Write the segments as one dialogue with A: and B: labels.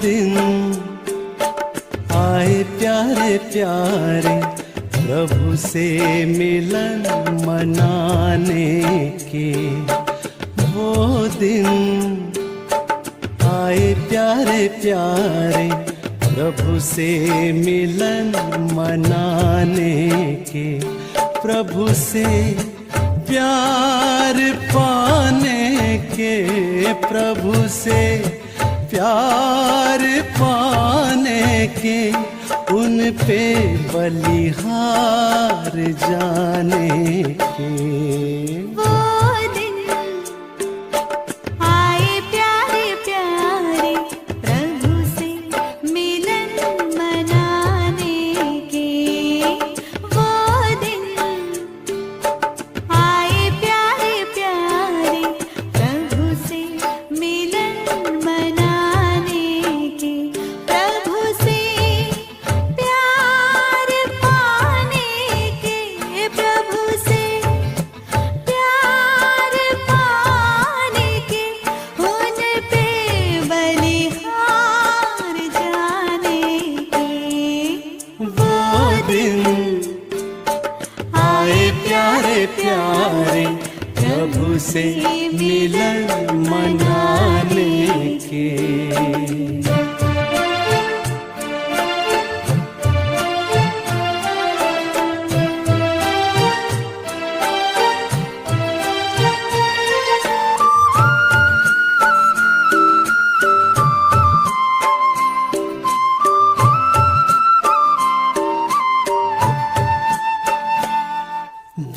A: दिन आए प्यारे प्यारे प्रभु से मिलन मनाने के। वो दिन आए प्यारे प्यारे प्रभु से मिलन मनाने के। प्रभु से प्यार पाने के, प्रभु से प्यार पाने के, उन पे बलिहार जाने के।
B: वो दिन आए प्यारे प्यारे प्रभु से मिलन मनाने के। वो दिन आए प्यारे प्यारे प्रभु से मिलन मनाने के। प्रभु से प्यार पाने के, प्रभु से प्यार पाने के, उन पे बलिहार जाने के।
A: वो दिन आए प्यारे प्यारे प्रभु से मिलन मनाने के।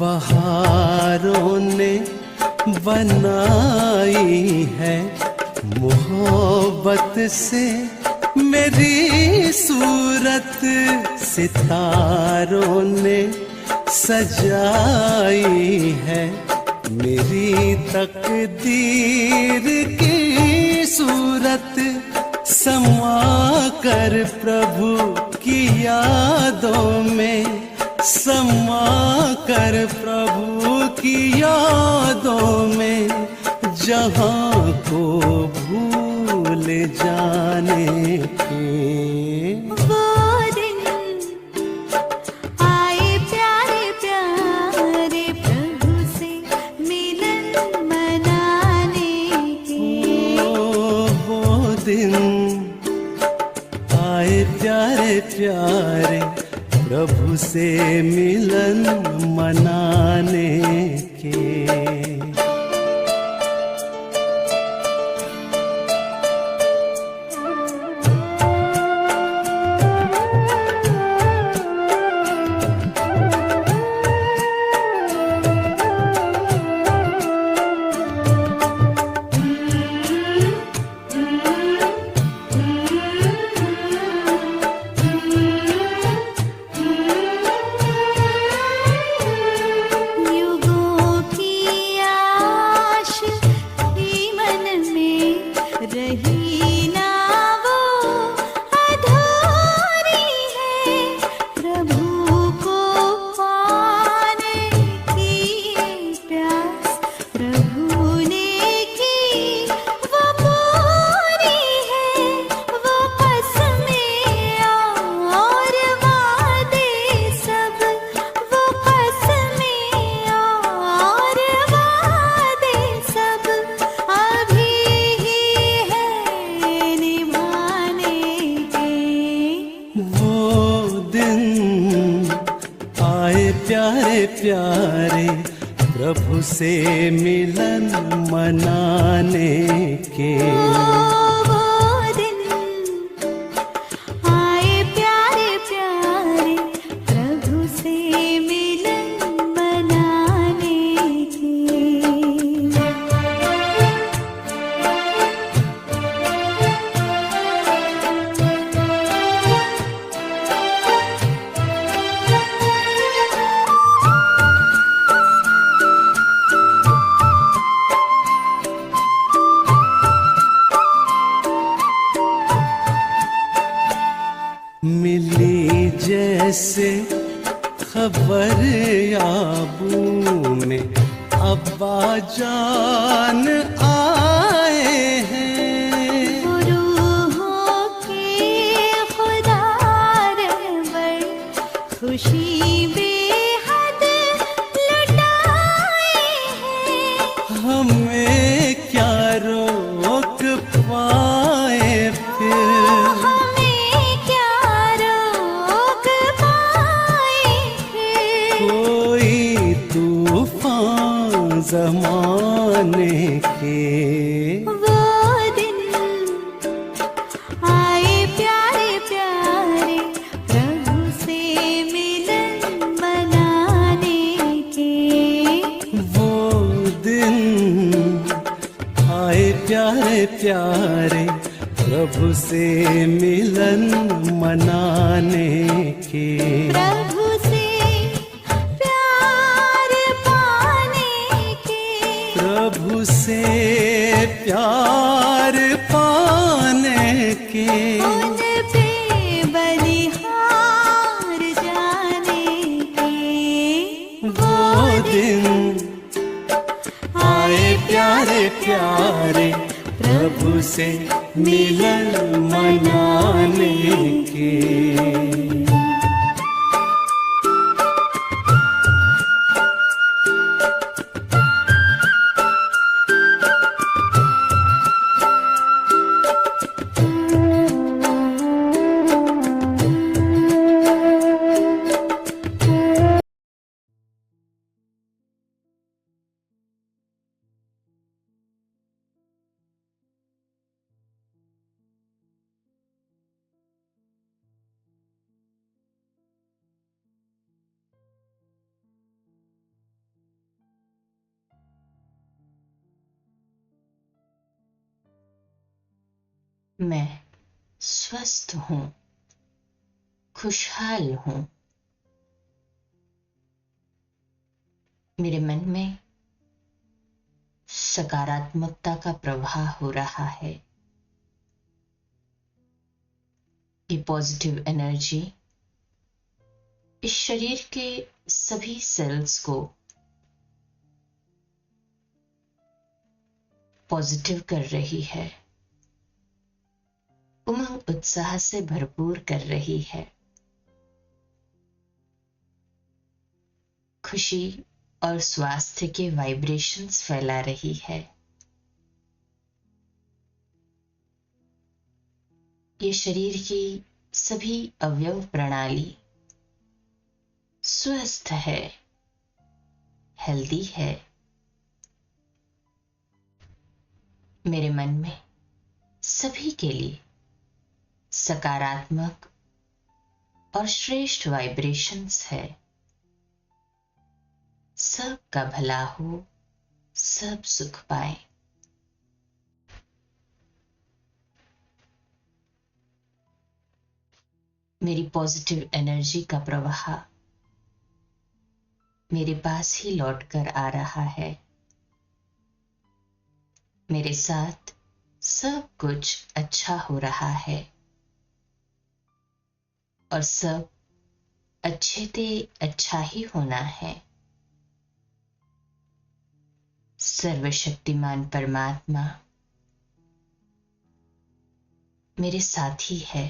A: बहारों ने बनाई है मोहब्बत से मेरी सूरत, सितारों ने सजाई है मेरी तकदीर की सूरत। समा कर प्रभु की यादों में, समा कर प्रभु की यादों में, जहां को भूल जाने के।
B: वो दिन आए प्यारे प्यारे प्रभु से मिलन मनाने के।
A: वो दिन आए प्यारे प्यारे प्रभु से मिलन मनाने के।
B: युगों की आश ही मन में रही ना वो अधूरी है। प्रभु को पाने की प्यास प्रभु ने की वो पूरी है। वो कसमें और वादे सब, वो कसमें और वादे सब अभी ही है निभाने के।
A: वो दिन आए प्यारे प्यारे प्रभु से मिलन मनाने के।
B: वो दिन आए प्यारे प्यारे प्रभु से मिलन मनाने के।
A: मिली जैसे खबर याबू में अब्बा जान आए हैं।
B: रूहों
A: जमाने के।
B: वो दिन आए प्यारे प्यारे प्रभु से मिलन मनाने के।
A: वो दिन आए प्यारे प्यारे प्रभु से मिलन मनाने के।
B: प्रभु से प्यार पाने के।
A: प्रभु से प्यार पाने के।
B: उन पे बलिहार जाने के।
A: वो दिन आए प्यारे प्यारे प्रभु से मिलन मनाने के।
C: मैं स्वस्थ हूँ, खुशहाल हूँ। मेरे मन में सकारात्मकता का प्रवाह हो रहा है। ये पॉजिटिव एनर्जी इस शरीर के सभी सेल्स को पॉजिटिव कर रही है, उमंग उत्साह से भरपूर कर रही है। खुशी और स्वास्थ्य के वाइब्रेशंस फैला रही है। ये शरीर की सभी अवयव प्रणाली स्वस्थ है, हेल्दी है। मेरे मन में सभी के लिए सकारात्मक और श्रेष्ठ वाइब्रेशंस है। सब का भला हो, सब सुख पाए। मेरी पॉजिटिव एनर्जी का प्रवाह मेरे पास ही लौट कर आ रहा है। मेरे साथ सब कुछ अच्छा हो रहा है और सब अच्छे ते अच्छा ही होना है। सर्वशक्तिमान परमात्मा मेरे साथी है।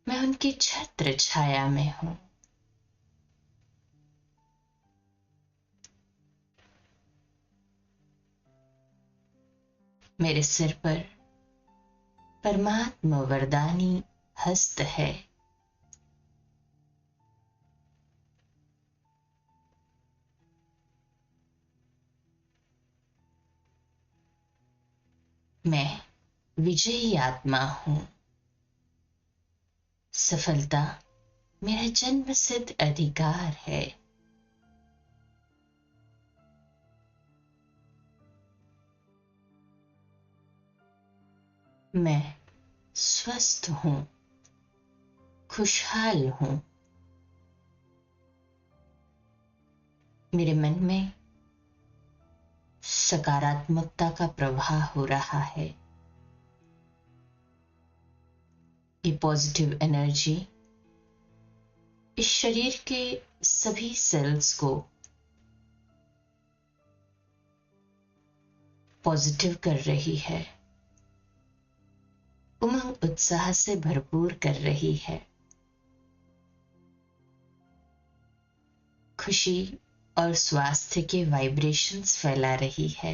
C: मैं उनकी छत्र छाया में हूं। मेरे सिर पर परमात्मा वरदानी हस्त है। मैं विजयी आत्मा हूं। सफलता मेरा जन्म सिद्ध अधिकार है। मैं स्वस्थ हूं, खुशहाल हूं। मेरे मन में सकारात्मकता का प्रवाह हो रहा है। ये पॉजिटिव एनर्जी इस शरीर के सभी सेल्स को पॉजिटिव कर रही है, उमंग उत्साह से भरपूर कर रही है। खुशी और स्वास्थ्य के वाइब्रेशंस फैला रही है।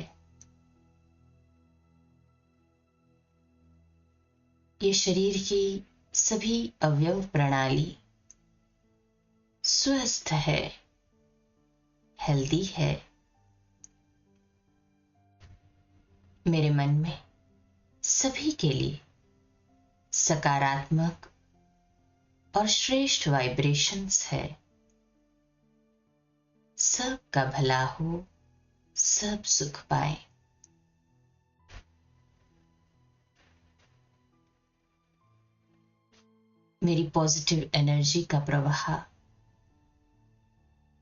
C: ये शरीर की सभी अवयव प्रणाली स्वस्थ है, हेल्दी है। मेरे मन में सभी के लिए सकारात्मक और श्रेष्ठ वाइब्रेशंस है। सबका भला हो, सब सुख पाए। मेरी पॉजिटिव एनर्जी का प्रवाह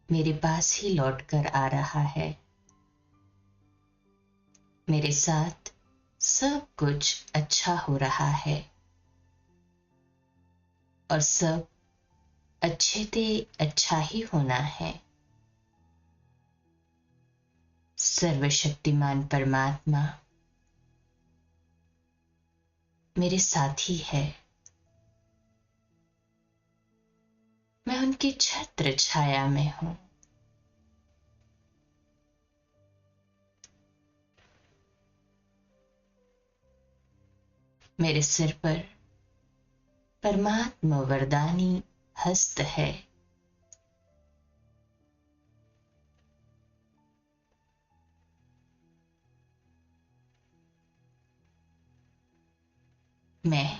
C: मेरे पास ही लौट कर आ रहा है। मेरे साथ सब कुछ अच्छा हो रहा है और सब अच्छे से अच्छा ही होना है। सर्वशक्तिमान परमात्मा मेरे साथी है। मैं उनकी छत्र छाया में हूं। मेरे सिर पर परमात्मा वरदानी हस्त है। मैं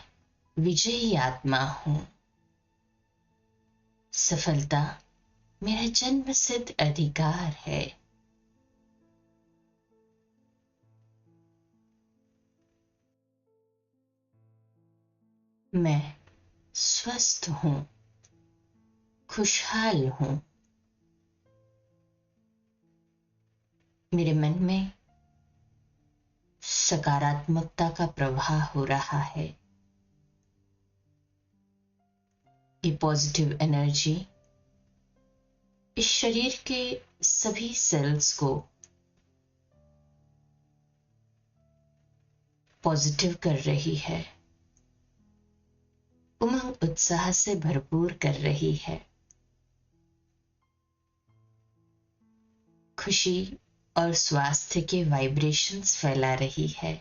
C: विजयी आत्मा हूं। सफलता मेरा जन्म सिद्ध अधिकार है। मैं स्वस्थ हूं, खुशहाल हूं। मेरे मन में सकारात्मकता का प्रवाह हो रहा है। ये पॉजिटिव एनर्जी इस शरीर के सभी सेल्स को पॉजिटिव कर रही है, उमंग उत्साह से भरपूर कर रही है। खुशी और स्वास्थ्य के वाइब्रेशंस फैला रही है।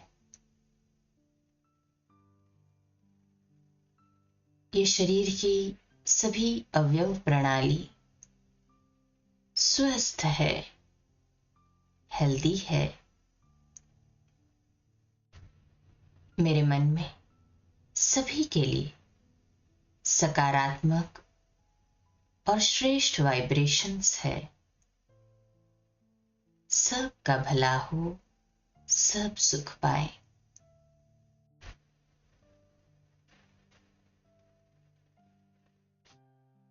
C: ये शरीर की सभी अवयव प्रणाली स्वस्थ है, हेल्दी है। मेरे मन में सभी के लिए सकारात्मक और श्रेष्ठ वाइब्रेशंस है। सबका भला हो, सब सुख पाए।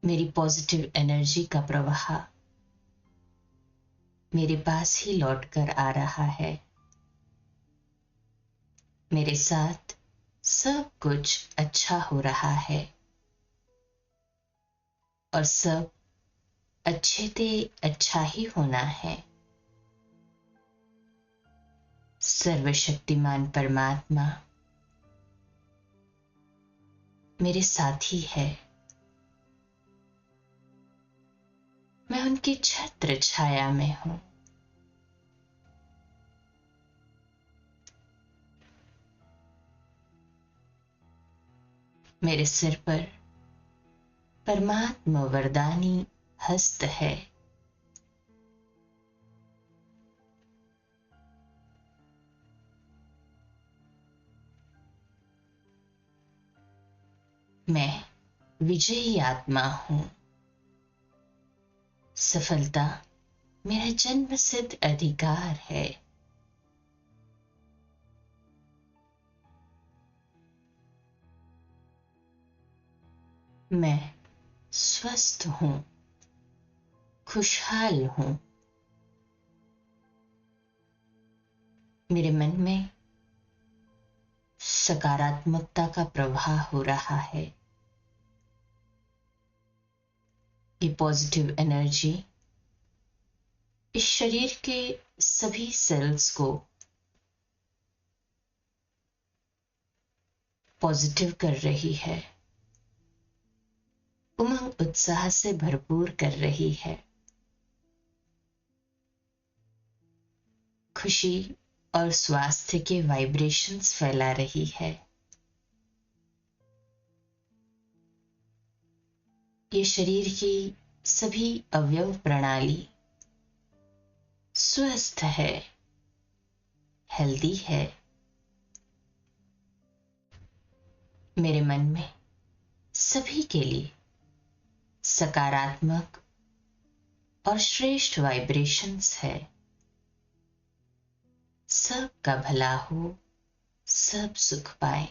C: मेरी पॉजिटिव एनर्जी का प्रवाह मेरे पास ही लौट कर आ रहा है। मेरे साथ सब कुछ अच्छा हो रहा है और सब अच्छे से अच्छा ही होना है। सर्वशक्तिमान परमात्मा मेरे साथी है। मैं उनकी छत्र छाया में हूं। मेरे सिर पर परमात्मा वरदानी हस्त है। मैं विजयी आत्मा हूं। सफलता मेरा जन्म सिद्ध अधिकार है। मैं स्वस्थ हूं, खुशहाल हूं। मेरे मन में सकारात्मकता का प्रवाह हो रहा है। ये पॉजिटिव एनर्जी इस शरीर के सभी सेल्स को पॉजिटिव कर रही है, उमंग उत्साह से भरपूर कर रही है। खुशी और स्वास्थ्य के वाइब्रेशंस फैला रही है। ये शरीर की सभी अवयव प्रणाली स्वस्थ है, हेल्दी है। मेरे मन में सभी के लिए सकारात्मक और श्रेष्ठ वाइब्रेशंस है। सबका भला हो, सब सुख पाए।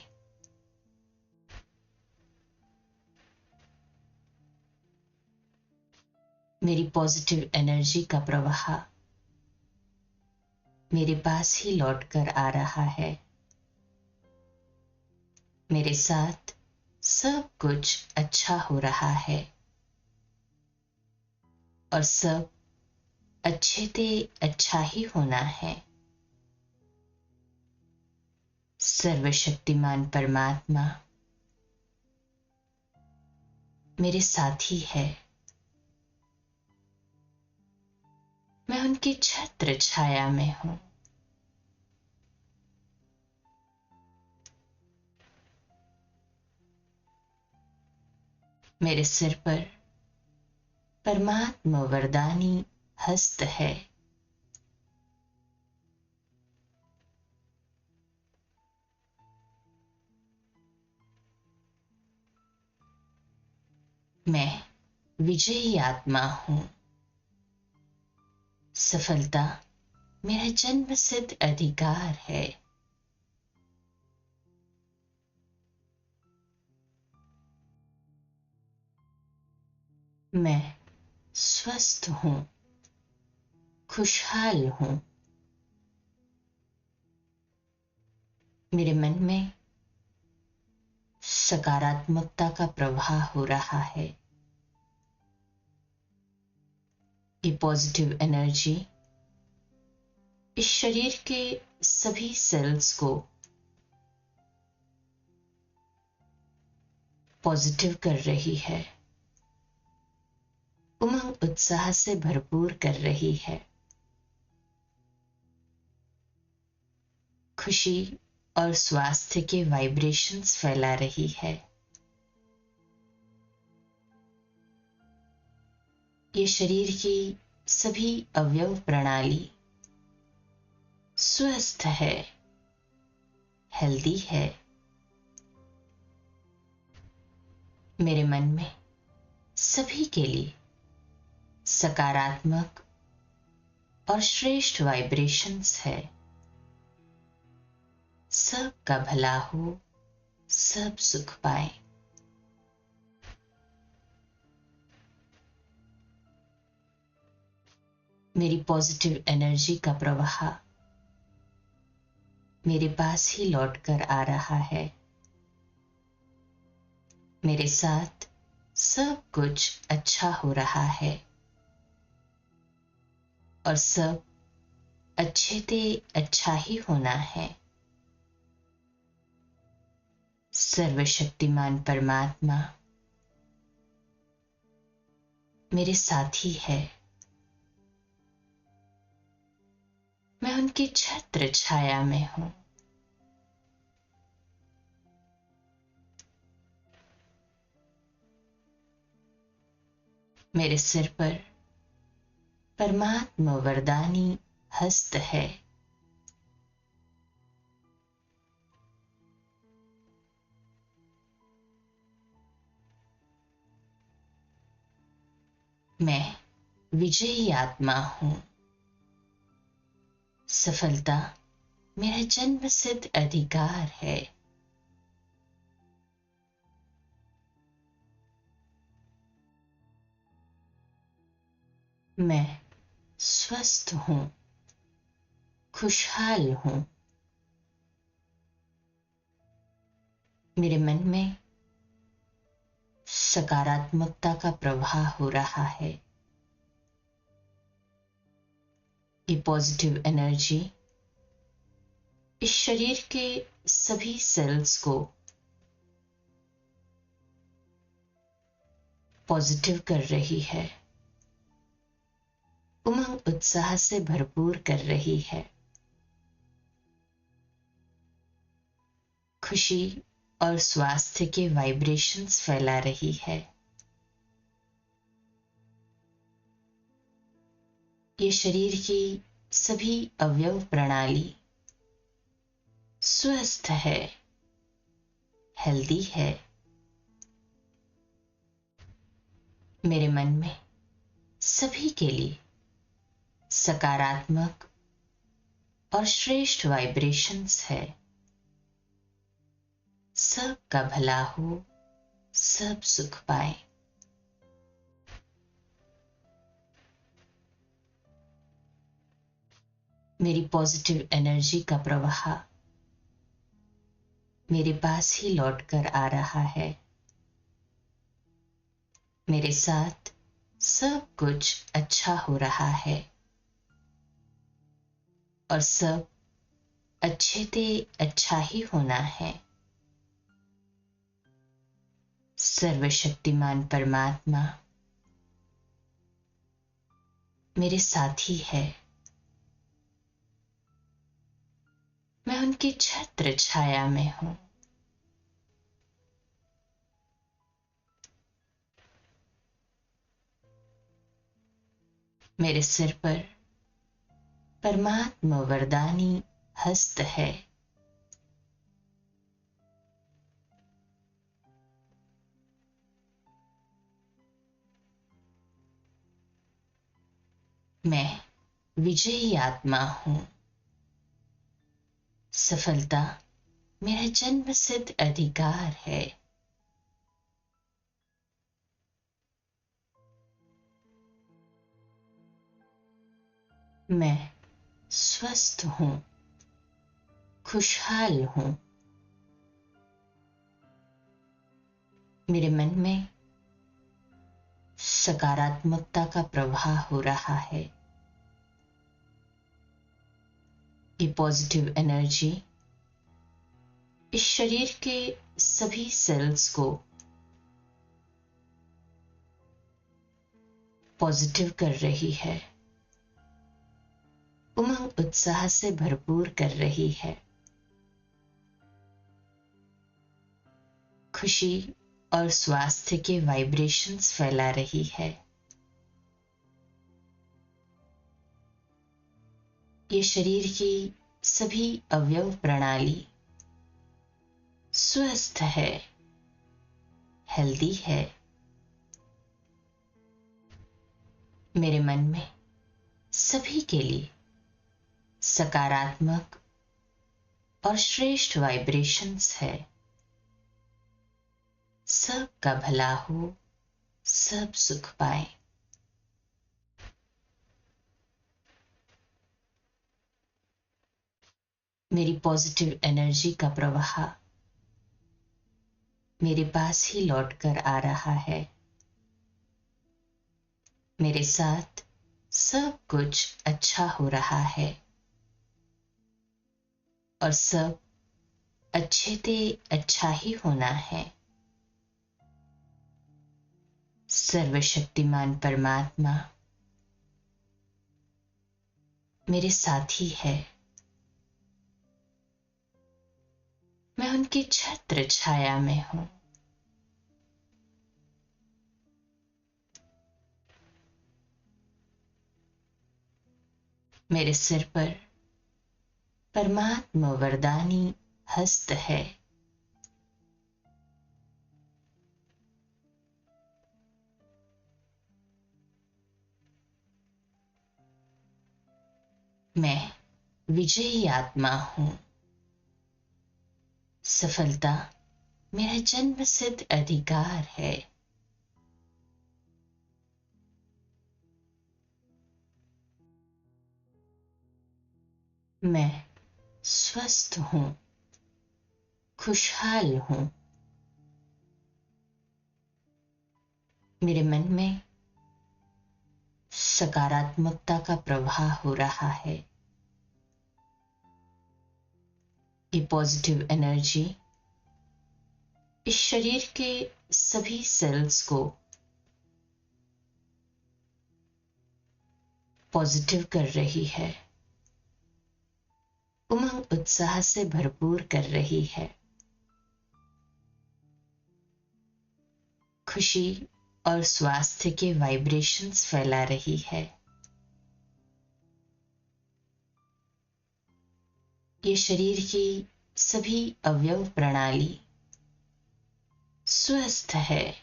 C: मेरी पॉजिटिव एनर्जी का प्रवाह मेरे पास ही लौट कर आ रहा है। मेरे साथ सब कुछ अच्छा हो रहा है और सब अच्छे ते अच्छा ही होना है। सर्वशक्तिमान परमात्मा मेरे साथी है। मैं उनकी छत्र छाया में हूं। मेरे सिर पर परमात्मा वरदानी हस्त है। मैं विजयी आत्मा हूं। सफलता मेरा जन्म सिद्ध अधिकार है। मैं स्वस्थ हूं, खुशहाल हूं। मेरे मन में सकारात्मकता का प्रवाह हो रहा है। ये पॉजिटिव एनर्जी इस शरीर के सभी सेल्स को पॉजिटिव कर रही है, उमंग उत्साह से भरपूर कर रही है। खुशी और स्वास्थ्य के वाइब्रेशंस फैला रही है। ये शरीर की सभी अवयव प्रणाली स्वस्थ है, हेल्दी है। मेरे मन में सभी के लिए सकारात्मक और श्रेष्ठ वाइब्रेशंस है। सबका भला हो, सब सुख पाए। मेरी पॉजिटिव एनर्जी का प्रवाह मेरे पास ही लौट कर आ रहा है। मेरे साथ सब कुछ अच्छा हो रहा है और सब अच्छे ते अच्छा ही होना है। सर्वशक्तिमान परमात्मा मेरे साथी है। मैं उनकी छत्र छाया में हूं। मेरे सिर पर परमात्मा वरदानी हस्त है। मैं विजयी आत्मा हूं। सफलता मेरा जन्म सिद्ध अधिकार है। मैं स्वस्थ हूं, खुशहाल हूं। मेरे मन में सकारात्मकता का प्रवाह हो रहा है। ये पॉजिटिव एनर्जी इस शरीर के सभी सेल्स को पॉजिटिव कर रही है, उमंग उत्साह से भरपूर कर रही है। खुशी और स्वास्थ्य के वाइब्रेशंस फैला रही है। ये शरीर की सभी अवयव प्रणाली स्वस्थ है, हेल्दी है। मेरे मन में सभी के लिए सकारात्मक और श्रेष्ठ वाइब्रेशंस है। सबका भला हो, सब सुख पाए। मेरी पॉजिटिव एनर्जी का प्रवाह मेरे पास ही लौट कर आ रहा है। मेरे साथ सब कुछ अच्छा हो रहा है और सब अच्छे से अच्छा ही होना है। सर्वशक्तिमान परमात्मा मेरे साथी है। मैं उनकी छत्र छाया में हूं। मेरे सिर पर परमात्मा वरदानी हस्त है। मैं विजयी आत्मा हूं। सफलता मेरा जन्म सिद्ध अधिकार है। मैं स्वस्थ हूं, खुशहाल हूं। मेरे मन में सकारात्मकता का प्रवाह हो रहा है। ये पॉजिटिव एनर्जी इस शरीर के सभी सेल्स को पॉजिटिव कर रही है, उमंग उत्साह से भरपूर कर रही है। खुशी और स्वास्थ्य के वाइब्रेशंस फैला रही है। ये शरीर की सभी अवयव प्रणाली स्वस्थ है, हेल्दी है। मेरे मन में सभी के लिए सकारात्मक और श्रेष्ठ वाइब्रेशंस है। सबका भला हो, सब सुख पाए। मेरी पॉजिटिव एनर्जी का प्रवाह मेरे पास ही लौट कर आ रहा है। मेरे साथ सब कुछ अच्छा हो रहा है और सब अच्छे से अच्छा ही होना है। सर्वशक्तिमान परमात्मा मेरे साथी है। मैं उनकी छत्र छाया में हूं। मेरे सिर पर परमात्मा वरदानी हस्त है। मैं विजयी आत्मा हूं। सफलता मेरा जन्म सिद्ध अधिकार है। मैं स्वस्थ हूं, खुशहाल हूं। मेरे मन में सकारात्मकता का प्रवाह हो रहा है। ये पॉजिटिव एनर्जी इस शरीर के सभी सेल्स को पॉजिटिव कर रही है, उमंग उत्साह से भरपूर कर रही है। खुशी और स्वास्थ्य के वाइब्रेशंस फैला रही है। ये शरीर की सभी अवयव प्रणाली स्वस्थ है,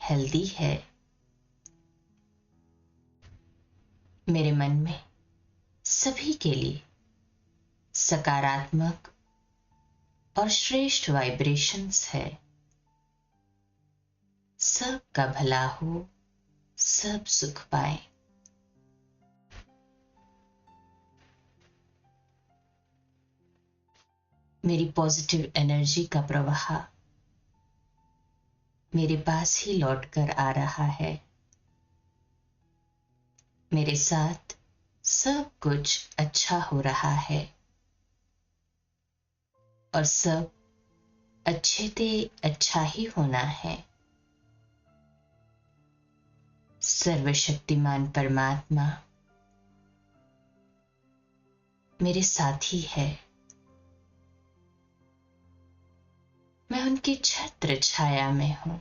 C: हेल्दी है। मेरे मन में सभी के लिए सकारात्मक और श्रेष्ठ वाइब्रेशंस है। सबका भला हो, सब सुख पाए। मेरी पॉजिटिव एनर्जी का प्रवाह मेरे पास ही लौट कर आ रहा है। मेरे साथ सब कुछ अच्छा हो रहा है और सब अच्छे ते अच्छा ही होना है। सर्वशक्तिमान परमात्मा मेरे साथी है। मैं उनकी छत्र छाया में हूं।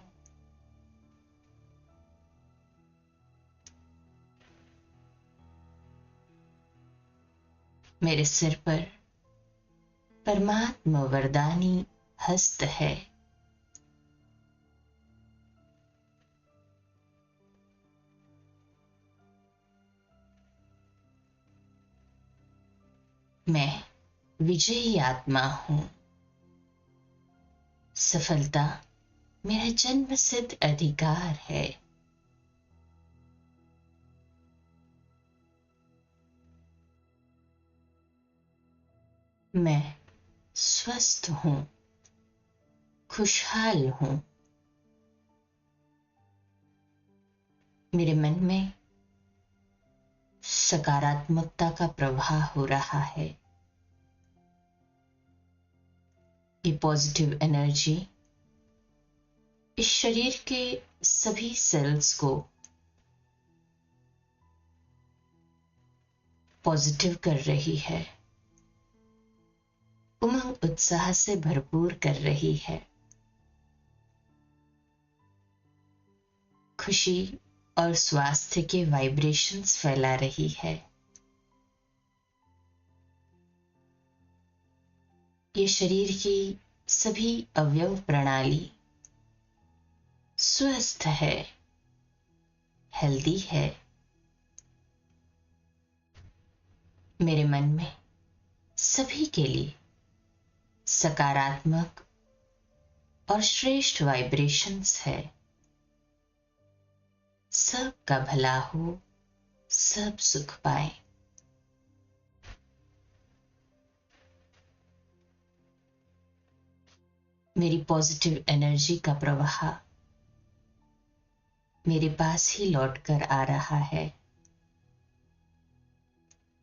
C: मेरे सिर पर परमात्मा वरदानी हस्त है। मैं विजयी आत्मा हूं। सफलता मेरा जन्म सिद्ध अधिकार है। मैं स्वस्थ हूं, खुशहाल हूं। मेरे मन में सकारात्मकता का प्रवाह हो रहा है। ये पॉजिटिव एनर्जी इस शरीर के सभी सेल्स को पॉजिटिव कर रही है, उमंग उत्साह से भरपूर कर रही है। खुशी और स्वास्थ्य के वाइब्रेशंस फैला रही है। ये शरीर की सभी अवयव प्रणाली स्वस्थ है, हेल्दी है। मेरे मन में सभी के लिए सकारात्मक और श्रेष्ठ वाइब्रेशंस है। सबका भला हो, सब सुख पाए। मेरी पॉजिटिव एनर्जी का प्रवाह मेरे पास ही लौट कर आ रहा है।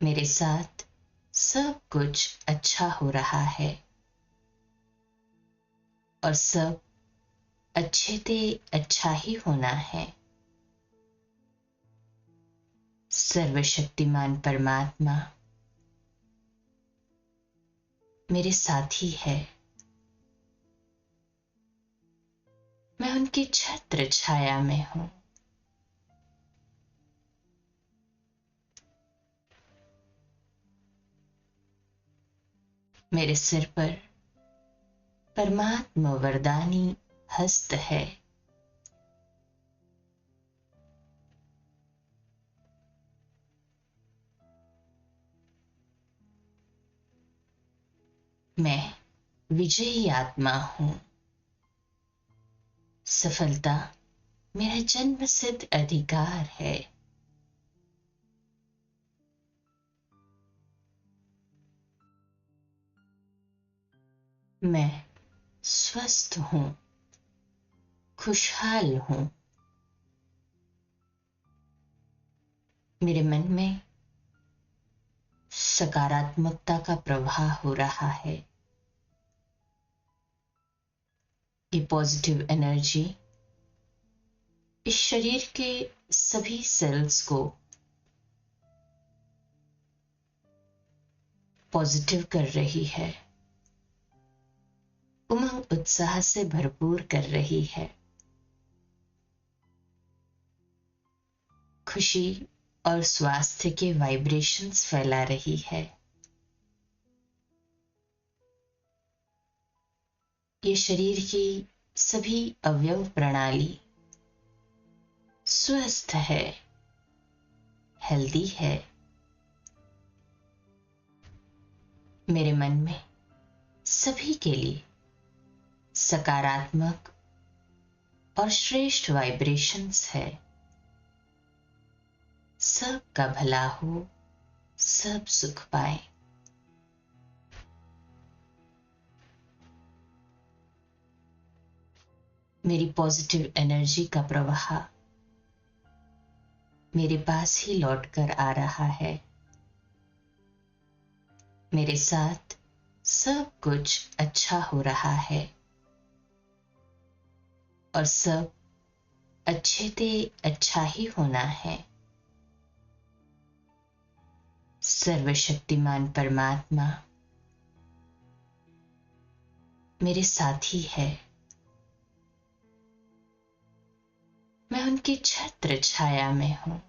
C: मेरे साथ सब कुछ अच्छा हो रहा है और सब अच्छे ते अच्छा ही होना है। सर्वशक्तिमान परमात्मा मेरे साथी है। मैं उनकी छत्र छाया में हूं। मेरे सिर पर परमात्मा वरदानी हस्त है। मैं विजयी आत्मा हूं। सफलता मेरा जन्म सिद्ध अधिकार है। मैं स्वस्थ हूं, खुशहाल हूं। मेरे मन में सकारात्मकता का प्रवाह हो रहा है। ये पॉजिटिव एनर्जी इस शरीर के सभी सेल्स को पॉजिटिव कर रही है, उमंग उत्साह से भरपूर कर रही है। खुशी और स्वास्थ्य के वाइब्रेशंस फैला रही है। ये शरीर की सभी अवयव प्रणाली स्वस्थ है, हेल्दी है। मेरे मन में सभी के लिए सकारात्मक और श्रेष्ठ वाइब्रेशंस है। सबका भला हो, सब सुख पाए। मेरी पॉजिटिव एनर्जी का प्रवाह मेरे पास ही लौट कर आ रहा है। मेरे साथ सब कुछ अच्छा हो रहा है और सब अच्छे से अच्छा ही होना है। सर्वशक्तिमान परमात्मा मेरे साथी है। मैं उनकी छत्र छाया में हूं।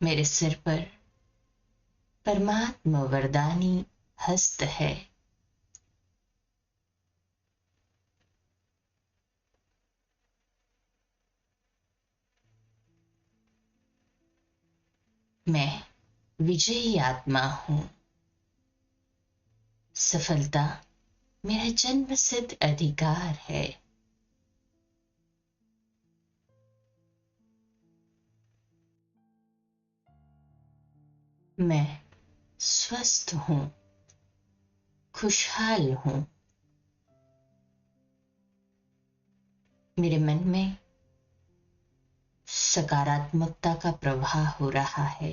C: मेरे सिर पर परमात्मा वरदानी हस्त है। मैं विजयी आत्मा हूं। सफलता मेरा जन्म सिद्ध अधिकार है। मैं स्वस्थ हूं, खुशहाल हूं। मेरे मन में सकारात्मकता का प्रवाह हो रहा है।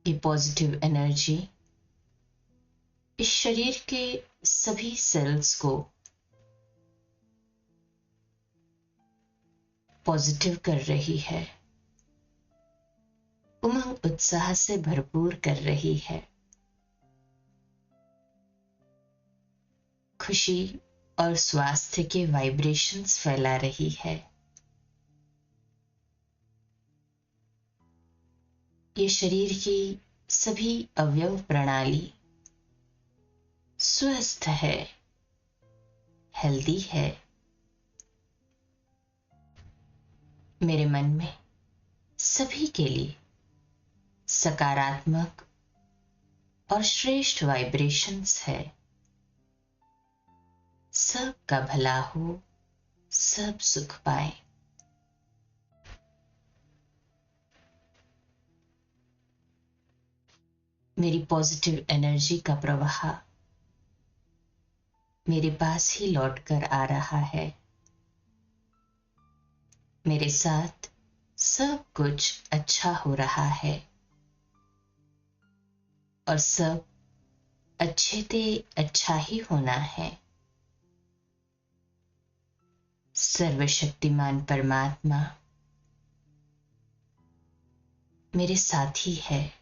C: ये पॉजिटिव एनर्जी इस शरीर के सभी सेल्स को पॉजिटिव कर रही है, उमंग उत्साह से भरपूर कर रही है। खुशी और स्वास्थ्य के वाइब्रेशंस फैला रही है। ये शरीर की सभी अवयव प्रणाली स्वस्थ है, हेल्दी है। मेरे मन में सभी के लिए सकारात्मक और श्रेष्ठ वाइब्रेशंस है। सबका भला हो, सब सुख पाए। मेरी पॉजिटिव एनर्जी का प्रवाह मेरे पास ही लौट कर आ रहा है। मेरे साथ सब कुछ अच्छा हो रहा है और सब अच्छे से अच्छा ही होना है। सर्वशक्तिमान परमात्मा मेरे साथी है।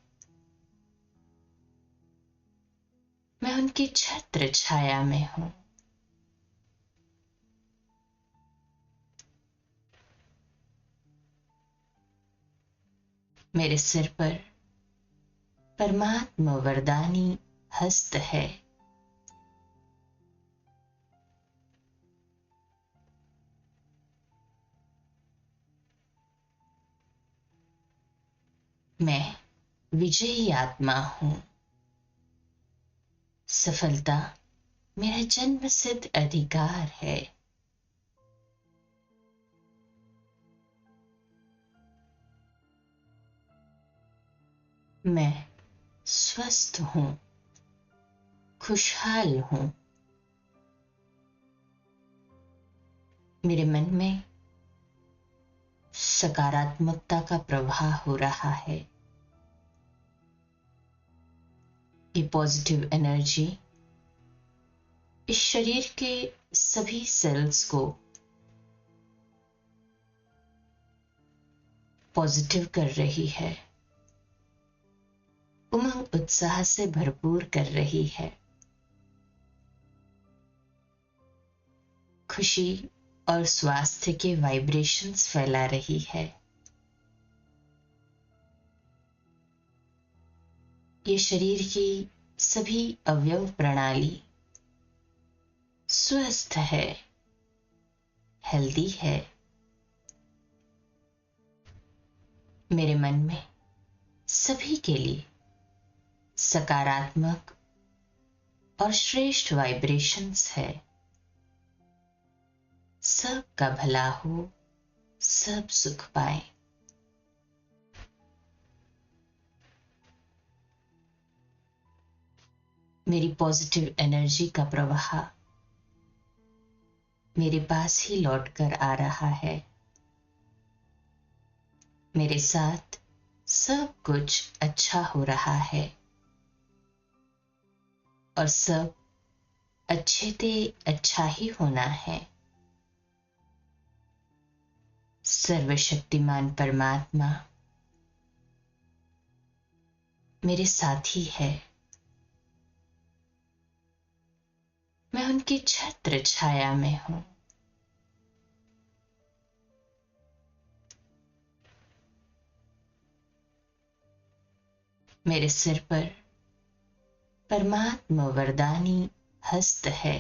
C: मैं उनकी छत्र छाया में हूं। मेरे सिर पर परमात्मा वरदानी हस्त है। मैं विजयी आत्मा हूं। सफलता मेरा जन्म सिद्ध अधिकार है। मैं स्वस्थ हूं, खुशहाल हूं। मेरे मन में सकारात्मकता का प्रवाह हो रहा है। ये पॉजिटिव एनर्जी इस शरीर के सभी सेल्स को पॉजिटिव कर रही है, उमंग उत्साह से भरपूर कर रही है। खुशी और स्वास्थ्य के वाइब्रेशंस फैला रही है। ये शरीर की सभी अवयव प्रणाली स्वस्थ है, हेल्दी है। मेरे मन में सभी के लिए सकारात्मक और श्रेष्ठ वाइब्रेशंस है। सबका भला हो, सब सुख पाए। मेरी पॉजिटिव एनर्जी का प्रवाह मेरे पास ही लौट कर आ रहा है। मेरे साथ सब कुछ अच्छा हो रहा है और सब अच्छे से अच्छा ही होना है। सर्वशक्तिमान परमात्मा मेरे साथी है। मैं उनकी छत्र छाया में हूं। मेरे सिर पर परमात्मा वरदानी हस्त है।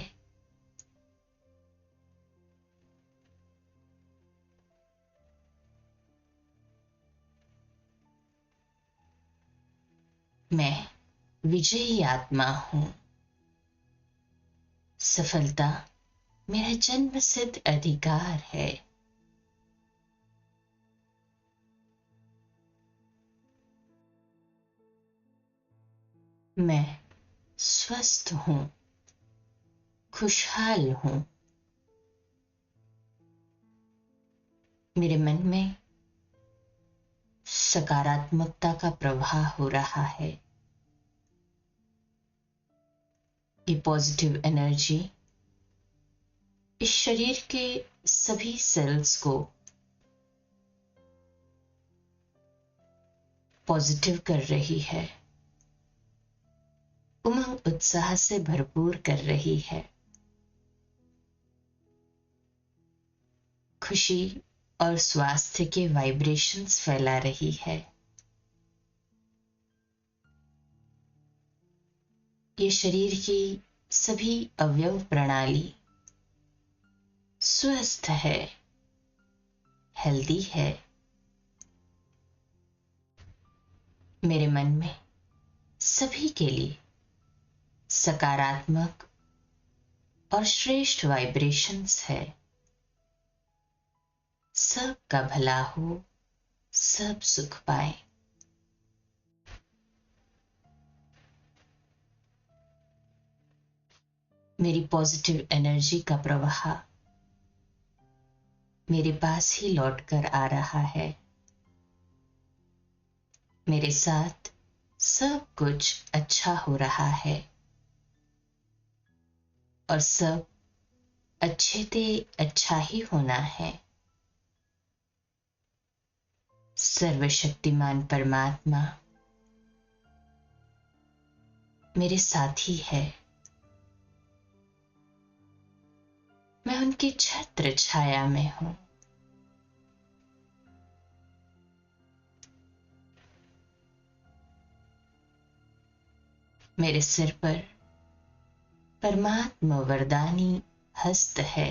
C: मैं विजयी आत्मा हूं। सफलता मेरा जन्मसिद्ध अधिकार है। मैं स्वस्थ हूं, खुशहाल हूं। मेरे मन में सकारात्मकता का प्रवाह हो रहा है। ये पॉजिटिव एनर्जी इस शरीर के सभी सेल्स को पॉजिटिव कर रही है, उमंग उत्साह से भरपूर कर रही है। खुशी और स्वास्थ्य के वाइब्रेशंस फैला रही है। ये शरीर की सभी अवयव प्रणाली स्वस्थ है, हेल्दी है। मेरे मन में सभी के लिए सकारात्मक और श्रेष्ठ वाइब्रेशंस है। सबका भला हो, सब सुख पाए। मेरी पॉजिटिव एनर्जी का प्रवाह मेरे पास ही लौट कर आ रहा है। मेरे साथ सब कुछ अच्छा हो रहा है और सब अच्छे से अच्छा ही होना है। सर्वशक्तिमान परमात्मा मेरे साथी है। मैं उनकी छत्र छाया में हूं। मेरे सिर पर परमात्मा वरदानी हस्त है।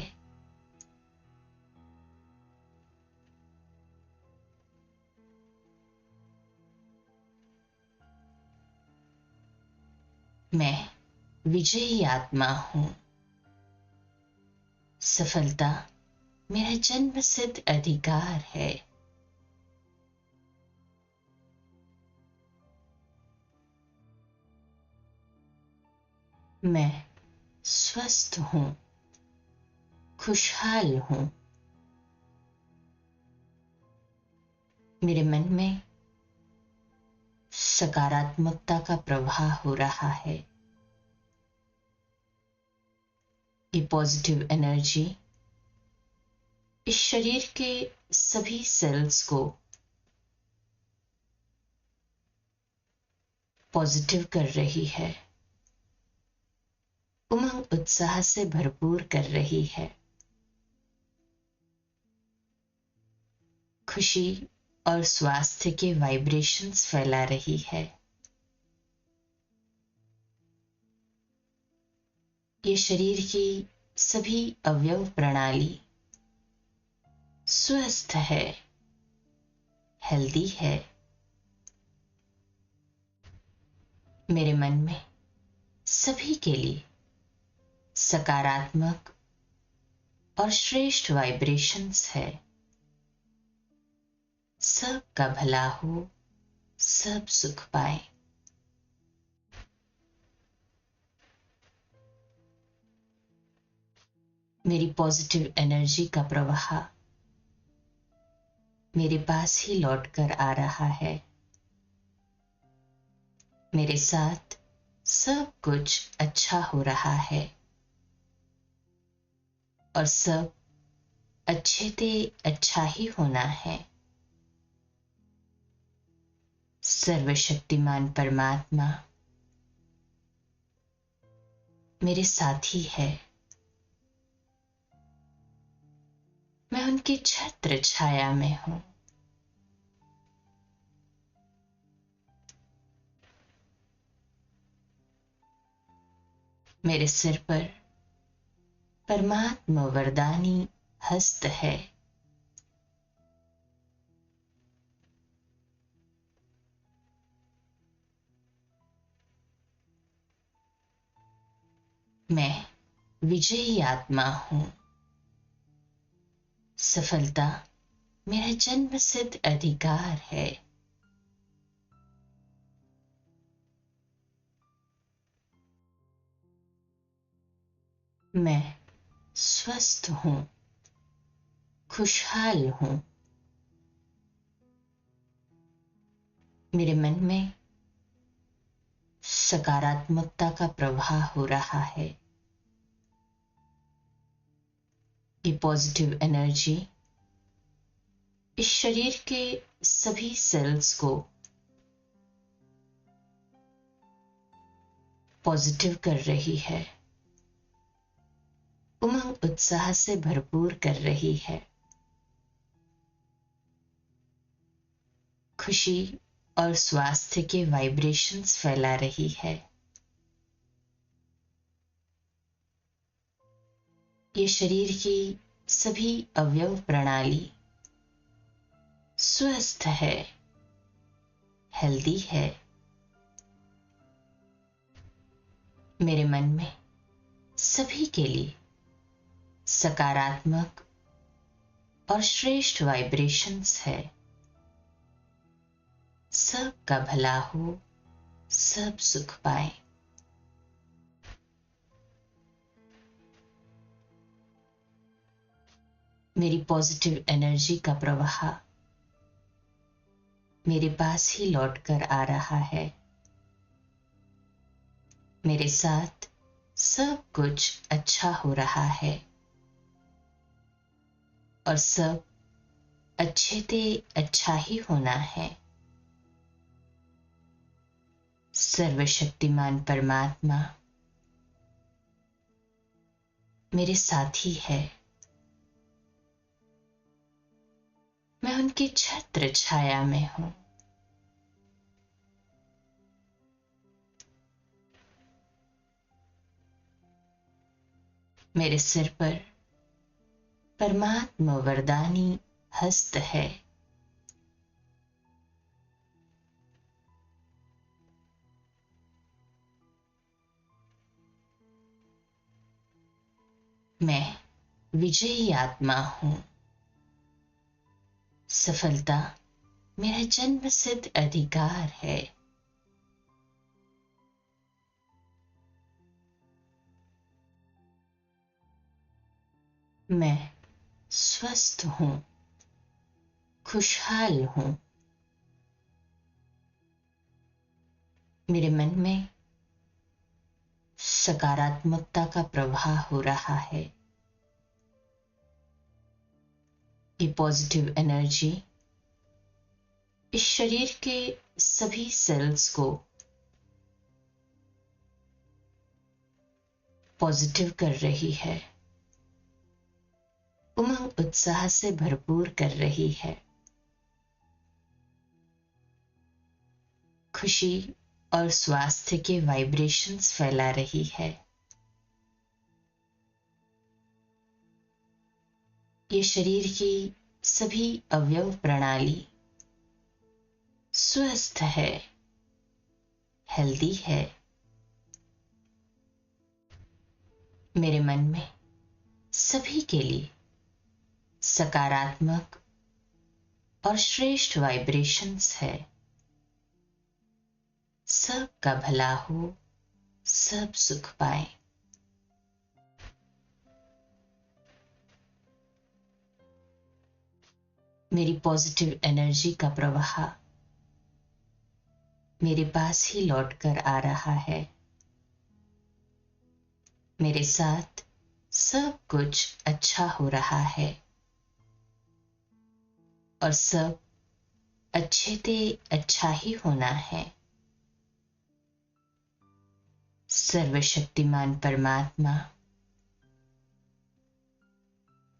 C: मैं विजयी आत्मा हूं। सफलता मेरा जन्मसिद्ध अधिकार है। मैं स्वस्थ हूं, खुशहाल हूं। मेरे मन में सकारात्मकता का प्रवाह हो रहा है। ये पॉजिटिव एनर्जी इस शरीर के सभी सेल्स को पॉजिटिव कर रही है, उमंग उत्साह से भरपूर कर रही है। खुशी और स्वास्थ्य के वाइब्रेशंस फैला रही है। ये शरीर की सभी अवयव प्रणाली स्वस्थ है, हेल्दी है। मेरे मन में सभी के लिए सकारात्मक और श्रेष्ठ वाइब्रेशंस है। सबका भला हो, सब सुख पाए। मेरी पॉजिटिव एनर्जी का प्रवाह मेरे पास ही लौट कर आ रहा है। मेरे साथ सब कुछ अच्छा हो रहा है और सब अच्छे से अच्छा ही होना है। सर्वशक्तिमान परमात्मा मेरे साथी है। मैं उनकी छत्र छाया में हूं। मेरे सिर पर परमात्मा वरदानी हस्त है। मैं विजयी आत्मा हूं। सफलता मेरा जन्म सिद्ध अधिकार है। मैं स्वस्थ हूं, खुशहाल हूं। मेरे मन में सकारात्मकता का प्रवाह हो रहा है। ये पॉजिटिव एनर्जी इस शरीर के सभी सेल्स को पॉजिटिव कर रही है, उमंग उत्साह से भरपूर कर रही है। खुशी और स्वास्थ्य के वाइब्रेशंस फैला रही है। ये शरीर की सभी अवयव प्रणाली स्वस्थ है, हेल्दी है। मेरे मन में सभी के लिए सकारात्मक और श्रेष्ठ वाइब्रेशंस है। सबका भला हो, सब सुख पाए। मेरी पॉजिटिव एनर्जी का प्रवाह मेरे पास ही लौट कर आ रहा है। मेरे साथ सब कुछ अच्छा हो रहा है और सब अच्छे से अच्छा ही होना है। सर्वशक्तिमान परमात्मा मेरे साथी है। मैं उनकी छत्र छाया में हूं। मेरे सिर पर परमात्मा वरदानी हस्त है। मैं विजयी आत्मा हूं। सफलता मेरा जन्म सिद्ध अधिकार है। मैं स्वस्थ हूं, खुशहाल हूं। मेरे मन में सकारात्मकता का प्रवाह हो रहा है। ये पॉजिटिव एनर्जी इस शरीर के सभी सेल्स को पॉजिटिव कर रही है, उमंग उत्साह से भरपूर कर रही है। खुशी और स्वास्थ्य के वाइब्रेशंस फैला रही है। सर्वशक्तिमान परमात्मा मेरे साथी है। मैं उनकी छत्र छाया में हूं। मेरे सिर पर परमात्मा वरदानी हस्त है। मैं विजयी आत्मा हूं। सफलता मेरा जन्म सिद्ध अधिकार है। ये शरीर की सभी अवयव प्रणाली स्वस्थ है, हेल्दी है। मेरे मन में सभी के लिए सकारात्मक और श्रेष्ठ वाइब्रेशंस है। सबका भला हो, सब सुख पाए। मेरी पॉजिटिव एनर्जी का प्रवाह मेरे पास ही लौट कर आ रहा है। मेरे साथ सब कुछ अच्छा हो रहा है और सब अच्छे से अच्छा ही होना है। सर्वशक्तिमान परमात्मा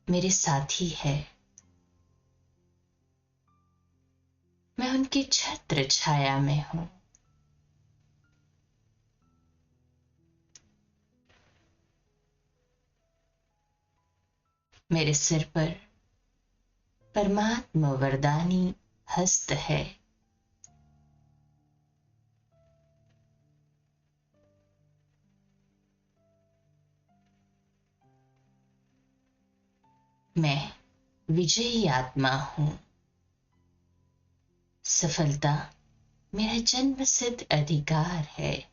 C: मेरे साथी है। मैं उनकी छत्र छाया में हूं। मेरे सिर पर परमात्मा वरदानी हस्त है। मैं विजयी आत्मा हूं। सफलता मेरा जन्म सिद्ध अधिकार है।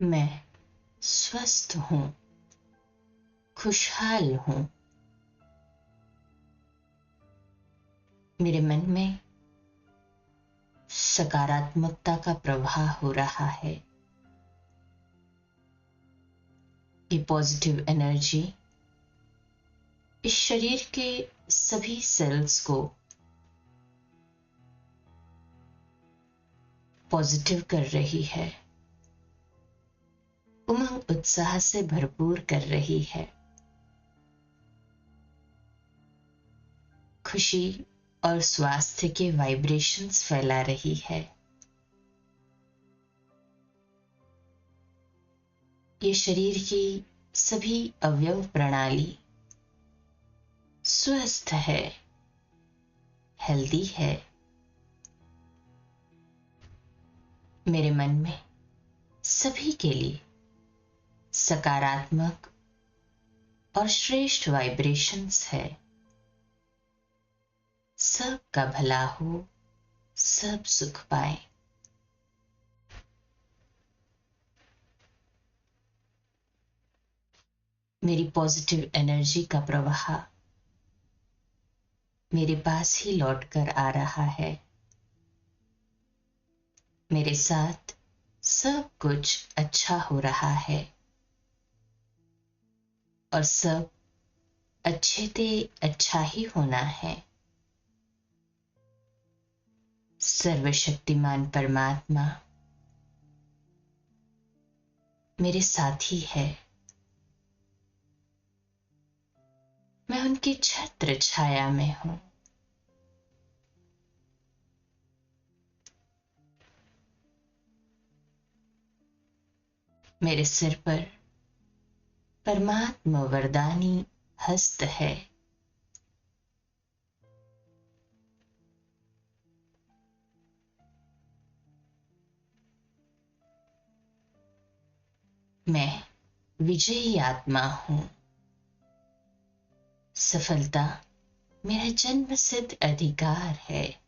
C: मैं स्वस्थ हूं, खुशहाल हूं। मेरे मन में सकारात्मकता का प्रवाह हो रहा है। ये पॉजिटिव एनर्जी इस शरीर के सभी सेल्स को पॉजिटिव कर रही है, उमंग उत्साह से भरपूर कर रही है। खुशी और स्वास्थ्य के वाइब्रेशंस फैला रही है। ये शरीर की सभी अवयव प्रणाली स्वस्थ है, हेल्दी है। मेरे मन में सभी के लिए सकारात्मक और श्रेष्ठ वाइब्रेशंस है। सबका भला हो, सब सुख पाए। मेरी पॉजिटिव एनर्जी का प्रवाह मेरे पास ही लौट कर आ रहा है। मेरे साथ सब कुछ अच्छा हो रहा है और सब अच्छे से अच्छा ही होना है। सर्वशक्तिमान परमात्मा मेरे साथी है। मैं उनकी छत्र छाया में हूं। मेरे सिर पर परमात्मा वरदानी हस्त है। मैं विजयी आत्मा हूं। सफलता मेरा जन्म सिद्ध अधिकार है।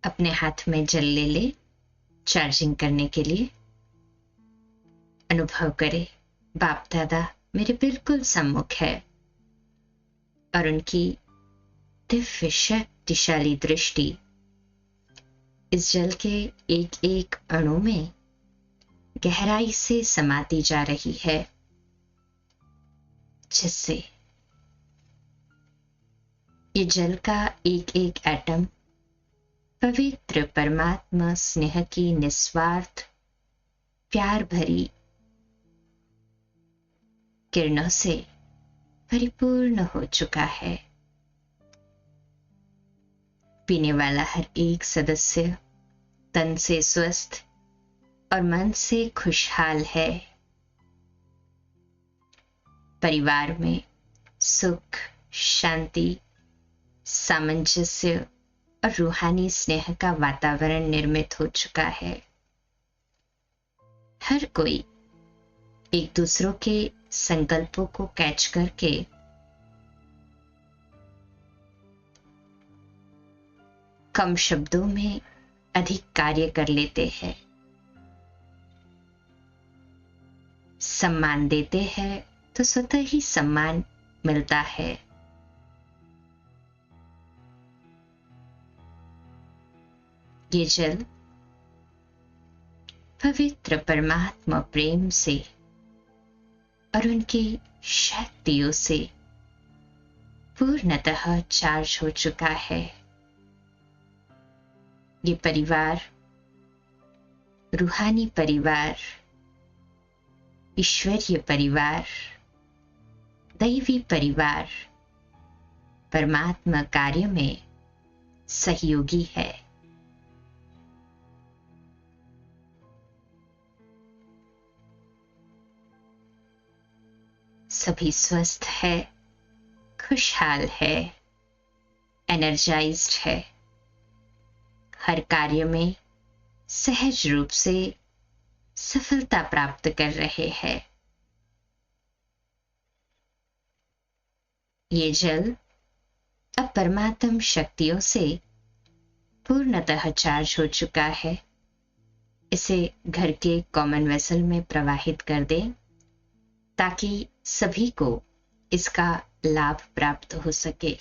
C: अपने हाथ में जल ले ले चार्जिंग करने के लिए। अनुभव करे बाप दादा मेरे बिल्कुल सम्मुख है और उनकी दिव्य शक्तिशाली दृष्टि इस जल के एक एक अणु में गहराई से समाती जा रही है, जिससे ये जल का एक एक एटम पवित्र परमात्मा स्नेह की निस्वार्थ प्यार भरी किरणों से परिपूर्ण हो चुका है। पीने वाला हर एक सदस्य तन से स्वस्थ और मन से खुशहाल है। परिवार में सुख, शांति, सामंजस्य और रूहानी स्नेह का वातावरण निर्मित हो चुका है। हर कोई एक दूसरों के संकल्पों को कैच करके कम शब्दों में अधिक कार्य कर लेते हैं। सम्मान देते हैं तो स्वतः ही सम्मान मिलता है। ये जल पवित्र परमात्मा प्रेम से और उनकी शक्तियों से पूर्णतः चार्ज हो चुका है। ये परिवार, रूहानी परिवार, ईश्वरीय परिवार, दैवी परिवार, परमात्मा कार्य में सहयोगी है। सभी स्वस्थ है, खुशहाल है, एनर्जाइज्ड है, हर कार्य में सहज रूप से सफलता प्राप्त कर रहे हैं। ये जल अब परमात्म शक्तियों से पूर्णतः चार्ज हो चुका है। इसे घर के कॉमन वेसल में प्रवाहित कर दें ताकि सभी को इसका लाभ प्राप्त हो सके।